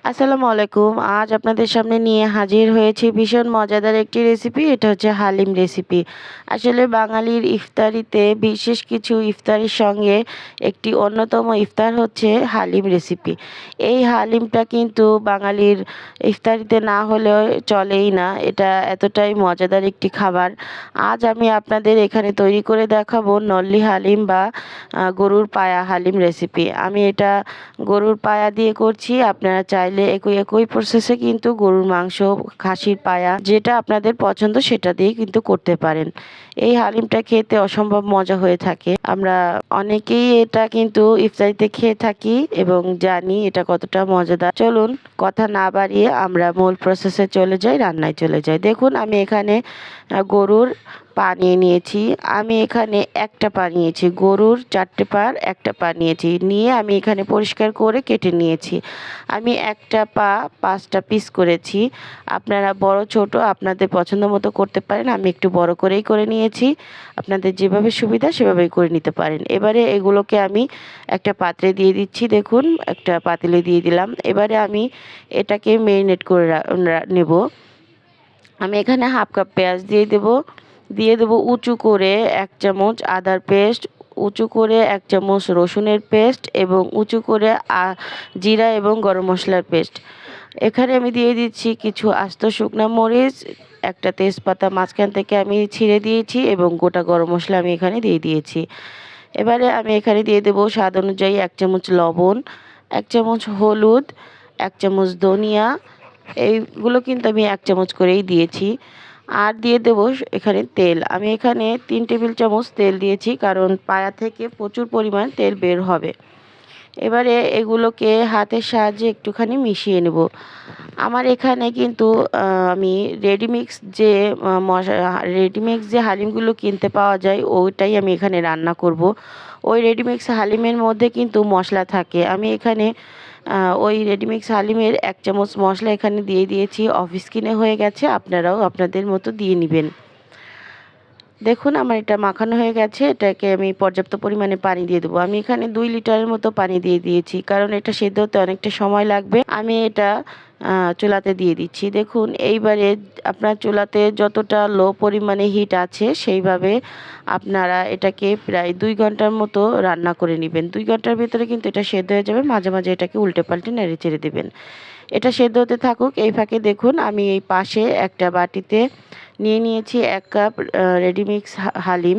আসসালামু আলাইকুম। আজ আপনাদের সামনে নিয়ে হাজির হয়েছি ভীষণ মজাদার একটি রেসিপি। এটা হচ্ছে হালিম রেসিপি। আসলে বাঙালির ইফতারিতে বিশেষ কিছু ইফতারির সঙ্গে একটি অন্যতম ইফতার হচ্ছে হালিম রেসিপি। এই হালিমটা কিন্তু বাঙালির ইফতারিতে না হলেও চলেই না। এটা এতটাই মজাদার একটি খাবার। আজ আমি আপনাদের এখানে তৈরি করে দেখাবো নল্লি হালিম বা গরুর পায়া হালিম রেসিপি। আমি এটা গরুর পায়া দিয়ে করছি। আপনারা চাইলে একই একই প্রসেসে কিন্তু গরুর মাংস, খাসির পায়া যেটা আপনাদের পছন্দ সেটা দিয়ে কিন্তু করতে পারেন। এই হালিমটা খেতে অসম্ভব মজা হয়ে থাকে। আমরা অনেকেই এটা কিন্তু ইফতারিতে খেয়ে থাকি এবং জানি এটা কতটা মজাদার। চলুন কথা না বাড়িয়ে আমরা মূল প্রসেসে চলে যাই, রান্নায় চলে যাই। দেখুন আমি এখানে গরুর পা নিয়ে নিয়েছি। আমি এখানে একটা পা নিয়েছি, গরুর 4টে পার একটা পা নিয়েছি। নিয়ে আমি এখানে পরিষ্কার করে কেটে নিয়েছি। আমি একটা পা 5টা পিস করেছি। আপনারা বড় ছোট আপনাদের পছন্দ মতো করতে পারেন। আমি একটু বড় করেই করে নিয়েছি। আপনাদের যেভাবে সুবিধা সেভাবেই করে নিতে পারেন। এবারে এগুলোকে আমি একটা পাত্রে দিয়ে দিচ্ছি। দেখুন একটা পাতিলে দিয়ে দিলাম। এবারে আমি এটাকে মেরিনেট করে নেব। আমি এখানে হাফ কাপ পেঁয়াজ দিয়ে দেবো উঁচু করে 1 চামচ আদার পেস্ট, উঁচু করে 1 চামচ রসুনের পেস্ট এবং উঁচু করে জিরা এবং গরম মশলার পেস্ট। এখানে আমি দিয়ে দিচ্ছি কিছু আস্ত শুকনা মরিচ, একটা তেজপাতা মাঝখান থেকে আমি ছিঁড়ে দিয়েছি এবং গোটা গরম মশলা আমি এখানে দিয়ে দিয়েছি। এবারে আমি এখানে দিয়ে দেবো স্বাদ অনুযায়ী 1 চামচ লবণ, 1 চামচ হলুদ, 1 চামচ ধনিয়া। এইগুলো কিন্তু আমি 1 চামচ করেই দিয়েছি। আর দিয়ে দেবো এখানে তেল। আমি এখানে 3 টেবিল চামচ তেল দিয়েছি, কারণ পায়া থেকে প্রচুর পরিমাণ তেল বের হবে। এবারে এগুলোকে হাতের সাহায্যে একটুখানি মিশিয়ে নেব। আমার এখানে কিন্তু আমি রেডিমিক্স যে হালিমগুলো কিনতে পাওয়া যায় ওইটাই আমি এখানে রান্না করব। ওই রেডিমিক্স হালিমের মধ্যে কিন্তু মশলা থাকে। আমি এখানে ওই রেডিমিক্স হালিমের 1 চামচ মশলা এখানে দিয়ে দিয়েছি। অফিস কিনে হয়ে গেছে, আপনারাও আপনাদের মতো দিয়ে নেবেন। দেখুন আমার এটা মাখানো হয়ে গেছে। এটাকে আমি পর্যাপ্ত পরিমাণে পানি দিয়ে দেবো। আমি এখানে 2 লিটারের মতো পানি দিয়ে দিয়েছি, কারণ এটা সেদ্ধ হতে অনেকটা সময় লাগবে। আমি এটা চুলাতে দিয়ে দিচ্ছি। দেখুন এইবারে আপনার চুলাতে যতটা লো পরিমাণে হিট আছে সেইভাবে আপনারা এটাকে প্রায় 2 ঘন্টার মতো রান্না করে নেবেন। 2 ঘন্টার ভিতরে কিন্তু এটা সেদ্ধ হয়ে যাবে। মাঝে মাঝে এটাকে উল্টে পাল্টে নেড়ে চেড়ে দেবেন। এটা সেদ্ধ হতে থাকুক। এই ফাঁকে দেখুন আমি এই পাশে একটা বাটিতে নিয়ে নিয়েছি 1 কাপ রেডিমিক্স হালিম।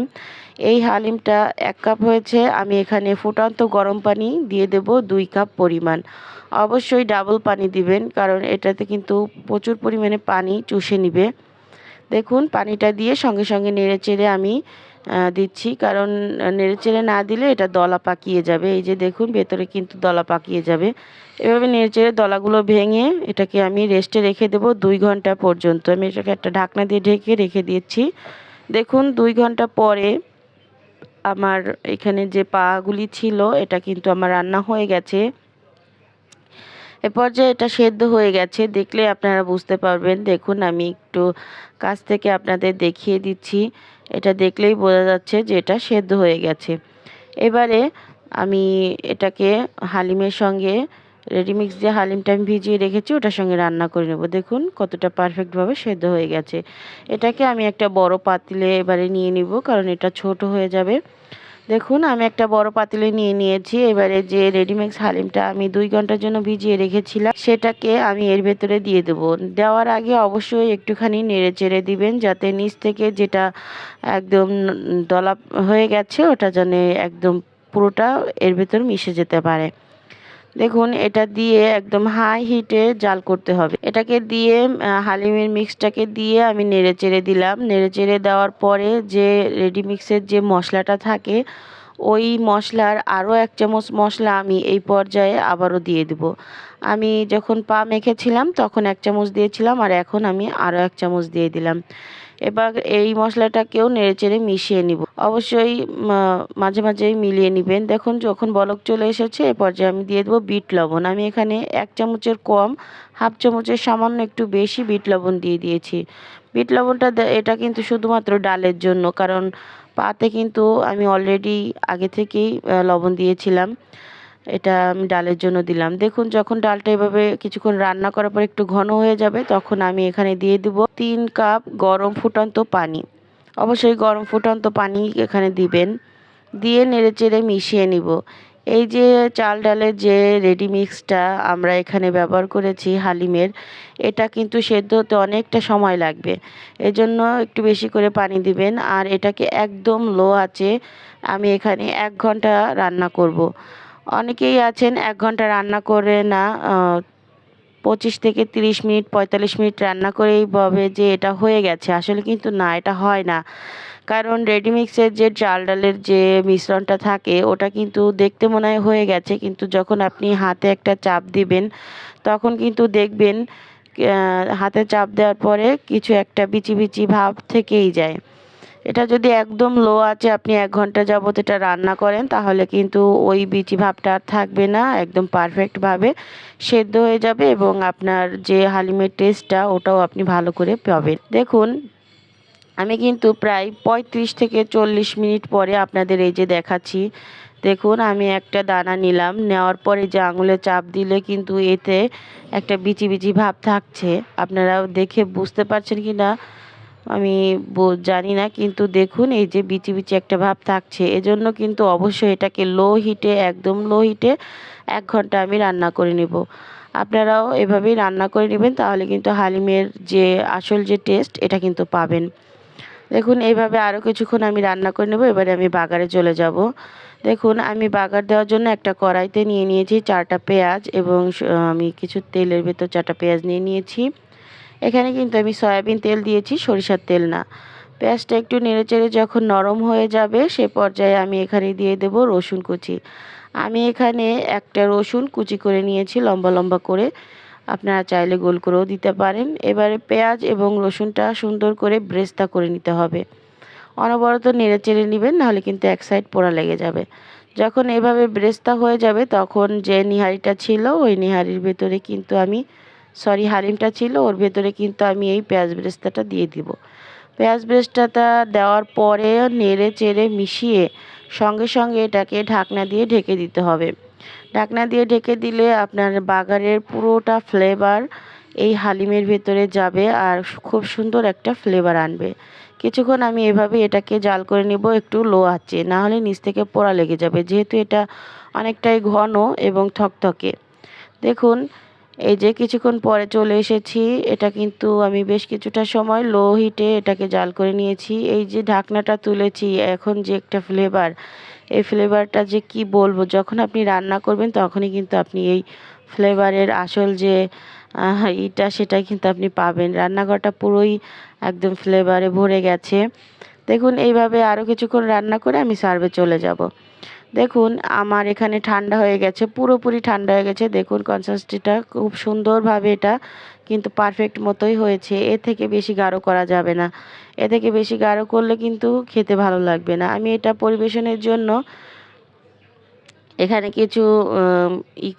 এই হালিমটা 1 কাপ হয়েছে। আমি এখানে ফুটন্ত গরম পানি দিয়ে দেব 2 কাপ পরিমাণ। অবশ্যই ডাবল পানি দিবেন, কারণ এটাতে কিন্তু প্রচুর পরিমাণে পানি চুষে নিবে। দেখুন পানিটা দিয়ে সঙ্গে সঙ্গে নেড়েচেড়ে আমি দিচ্ছি, কারণ নেড়েচেড়ে না দিলে এটা দলা পাকিয়ে যাবে। এই যে দেখুন ভেতরে কিন্তু দলা পাকিয়ে যাবে। এভাবে নেড়েচেড়ে দলাগুলো ভেঙে এটাকে আমি রেস্টে রেখে দেবো 2 ঘন্টা পর্যন্ত। আমি এটাকে একটা ঢাকনা দিয়ে ঢেকে রেখে দিচ্ছি। দেখুন 2 ঘন্টা পরে আমার এখানে যে পাগুলি ছিল এটা কিন্তু আমার রান্না হয়ে গেছে। এ পর্যায়ে এটা সেদ্ধ হয়ে গেছে, দেখলে আপনারা বুঝতে পারবেন। দেখুন আমি একটু কাছ থেকে আপনাদের দেখিয়ে দিচ্ছি। এটা দেখলেই বোঝা যাচ্ছে যে এটা সেদ্ধ হয়ে গেছে। এবারে আমি এটাকে হালিমের সঙ্গে রেডিমিক্স যে হালিমটা আমি ভিজিয়ে রেখেছি ওটার সঙ্গে রান্না করে নেব। দেখুন কতটা পারফেক্টভাবে সেদ্ধ হয়ে গেছে। এটাকে আমি একটা বড় পাতিলে এবারে নিয়ে নিব, কারণ এটা ছোট হয়ে যাবে। দেখুন আমি একটা বড় পাতিলে নিয়ে নিয়েছি। এবারে যে রেডিমিক্স হালিমটা আমি 2 ঘন্টার জন্য ভিজিয়ে রেখেছিলাম সেটাকে আমি এর ভেতরে দিয়ে দেব। দেওয়ার আগে অবশ্যই একটুখানি নেড়ে চেড়ে দিবেন, যাতে নিচ থেকে যেটা একদম দলা হয়ে গেছে ওটা যেন একদম পুরোটা এর ভেতর মিশে যেতে পারে। দেখুন এটা দিয়ে একদম হাই হিটে জাল করতে হবে। এটাকে দিয়ে হালিমের মিক্সটাকে দিয়ে আমি নেড়েচেড়ে দিলাম। নেড়েচেড়ে দেওয়ার পরে যে রেডি মিক্সের যে মশলাটা থাকে ওই মশলার আরও 1 চামচ মশলা আমি এই পর্যায়ে আবারও দিয়ে দেব। আমি যখন পা মেখেছিলাম তখন 1 চামচ দিয়েছিলাম, আর এখন আমি আরও 1 চামচ দিয়ে দিলাম। এবার এই মশলাটাকেও নেড়েচেড়ে মিশিয়ে নিব। অবশ্যই মাঝে মাঝেই মিলিয়ে নেবেন। দেখুন যখন বলক চলে এসেছে এ পর্যায়ে আমি দিয়ে দেবো বিট লবণ। আমি এখানে 1 চামচের কম, হাফ চামচের সামান্য একটু বেশি বিট লবণ দিয়ে দিয়েছি। বিট লবণটা এটা কিন্তু শুধুমাত্র ডালের জন্য, কারণ পাতে কিন্তু আমি অলরেডি আগে থেকেই লবণ দিয়েছিলাম। এটা আমি ডালের জন্য দিলাম। দেখুন যখন ডালটা এভাবে কিছুক্ষণ রান্না করার পর একটু ঘন হয়ে যাবে তখন আমি এখানে দিয়ে দিব 3 কাপ গরম ফুটন্ত পানি। অবশ্যই গরম ফুটন্ত পানি এখানে দিবেন। দিয়ে নেড়েচেড়ে মিশিয়ে নিব। এই যে চাল ডালের যে রেডি মিক্সটা আমরা এখানে ব্যবহার করেছি হালিমের, এটা কিন্তু সেদ্ধ হতে অনেকটা সময় লাগবে। এজন্য একটু বেশি করে পানি দিবেন। আর এটাকে একদম লো আঁচে আমি এখানে 1 ঘন্টা রান্না করব। অনেকেই আছেন 1 ঘন্টা রান্না করে না, 25 থেকে 30 মিনিট 45 মিনিট রান্না করেই ভাবে যে এটা হয়ে গেছে। আসলে কিন্তু না, এটা হয় না। কারণ রেডিমিক্সের যে চাল ডালের যে মিশ্রণটা থাকে ওটা কিন্তু দেখতে মনে হয় হয়ে গেছে, কিন্তু যখন আপনি হাতে একটা চাপ দিবেন তখন কিন্তু দেখবেন হাতে চাপ দেওয়ার পরে কিছু একটা বিচি বিচি ভাব থেকেই যায়। এটা যদি একদম লো আঁচে আপনি 1 ঘন্টা যাবত এটা রান্না করেন তাহলে কিন্তু ওই বিচি ভাবটা আর থাকবে না, একদম পারফেক্টভাবে সেদ্ধ হয়ে যাবে এবং আপনার যে হালিমের টেস্টটা ওটাও আপনি ভালো করে পাবেন। দেখুন আমি কিন্তু প্রায় 35 থেকে 40 মিনিট পরে আপনাদের এই যে দেখাচ্ছি। দেখুন আমি একটা দানা নিলাম, নেওয়ার পরে যে আঙুলে চাপ দিলে কিন্তু এতে একটা বিচি বিচি ভাব থাকছে। আপনারা দেখে বুঝতে পারছেন কি না আমি জানি না, কিন্তু দেখুন এই যে বিচি বিচি একটা ভাব থাকছে। এজন্য কিন্তু অবশ্যই এটাকে লো হিটে, একদম লো হিটে 1 ঘন্টা আমি রান্না করে নেব। আপনারাও এভাবেই রান্না করে নেবেন, তাহলে কিন্তু হালিমের যে আসল যে টেস্ট এটা কিন্তু পাবেন। দেখুন এইভাবে আরও কিছুক্ষণ আমি রান্না করে নেব। এবারে আমি বাগারে চলে যাব। দেখুন আমি বাগার দেওয়ার জন্য একটা কড়াইতে নিয়ে নিয়েছি 4টা পেঁয়াজ এবং আমি কিছু তেলের ভেতর 4টা পেঁয়াজ নিয়ে নিয়েছি। এখানে কিন্তু আমি সয়াবিন তেল দিয়েছি, সরিষার তেল না। পেঁয়াজটা একটু নেড়েচেড়ে যখন নরম হয়ে যাবে সে পর্যায়ে আমি এখানে দিয়ে দেব রসুন কুচি। আমি এখানে একটা রসুন কুচি করে নিয়েছি লম্বা লম্বা করে, আপনারা চাইলে গোল করেও দিতে পারেন। এবারে পেঁয়াজ এবং রসুনটা সুন্দর করে ব্রেস্তা করে নিতে হবে। অনবরত নেড়ে চেড়ে নেবেন, নাহলে কিন্তু এক সাইড পোড়া লেগে যাবে। যখন এভাবে ব্রেস্তা হয়ে যাবে তখন যে নিহারিটা ছিল ওই নিহারির ভেতরে কিন্তু আমি হালিমটা ছিল ওর ভেতরে কিন্তু আমি এই পেঁয়াজ ব্রেস্তাটা দিয়ে দিব। পেঁয়াজ ব্রেস্তাটা দেওয়ার পরে নেড়ে চেড়ে মিশিয়ে সঙ্গে সঙ্গে এটাকে ঢাকনা দিয়ে ঢেকে দিতে হবে। ঢাকনা দিয়ে ঢেকে দিলে আপনার বাগারের পুরোটা ফ্লেভার এই হালিমের ভেতরে যাবে আর খুব সুন্দর একটা ফ্লেভার আনবে। কিছুক্ষণ আমি এভাবে এটাকে জাল করে নিব একটু লো আঁচে, না হলে নিচ থেকে পোড়া লেগে যাবে, যেহেতু এটা অনেকটাই ঘন এবং থকথকে। দেখুন এই যে কিছুক্ষণ পরে চলে এসেছি, এটা কিন্তু আমি বেশ কিছুটা সময় লো হিটে এটাকে জাল করে নিয়েছি। এই যে ঢাকনাটা তুলেছি, এখন যে একটা ফ্লেভার, এই ফ্লেভারটা যে কি বলবো, যখন আপনি রান্না করবেন তখনই কিন্তু আপনি এই ফ্লেভারের আসল যে সেটাই কিন্তু আপনি পাবেন। রান্নাঘরটা পুরোই একদম ফ্লেভারে ভরে গেছে। দেখুন এইভাবে আরও কিছুক্ষণ রান্না করে আমি সার্ভে চলে যাব। দেখুন আমার এখানে ঠান্ডা হয়ে গেছে, পুরোপুরি ঠান্ডা হয়ে গেছে। দেখুন কনসিস্টেন্সিটা খুব সুন্দরভাবে এটা কিন্তু পারফেক্ট মতোই হয়েছে। এর থেকে বেশি গাঢ় করা যাবে না, এ থেকে বেশি গাঢ় করলে কিন্তু খেতে ভালো লাগবে না। আমি এটা পরিবেশনের জন্য এখানে কিছু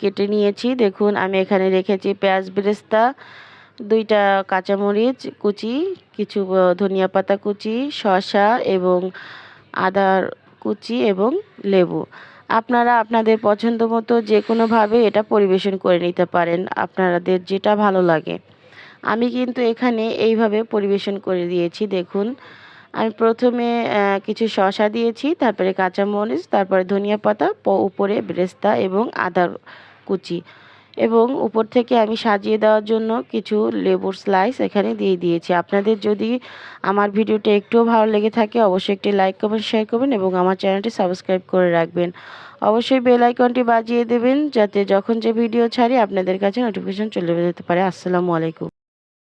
কেটে নিয়েছি। দেখুন আমি এখানে রেখেছি পেঁয়াজ বেরেস্তা, 2টা কাঁচামরিচ কুচি, কিছু ধনিয়া পাতা কুচি, শসা এবং আদার কুচি এবং লেবু। আপনারা আপনাদের পছন্দ মতো যে কোনোভাবে এটা পরিবেশন করে নিতে পারেন, আপনাদের যেটা ভালো লাগে। আমি কিন্তু এখানে এইভাবে পরিবেশন করে দিয়েছি। দেখুন আমি প্রথমে কিছু শসা দিয়েছি, তারপরে কাঁচামরিচ, তারপরে ধনিয়া পাতা, উপরে বেরেস্তা এবং আদার কুচি, এবং উপর থেকে আমি সাজিয়ে দেওয়ার জন্য কিছু লেবুর স্লাইস এখানে দিয়ে দিয়েছি। আপনাদের যদি আমার ভিডিওটা একটুও ভালো লেগে থাকে অবশ্যই একটি লাইক কমেন্ট শেয়ার করবেন এবং আমার চ্যানেলটি সাবস্ক্রাইব করে রাখবেন। অবশ্যই বেল আইকনটি বাজিয়ে দেবেন যাতে যখন যে ভিডিও ছাড়ি আপনাদের কাছে নোটিফিকেশন চলে যেতে পারে। আসসালামু আলাইকুম।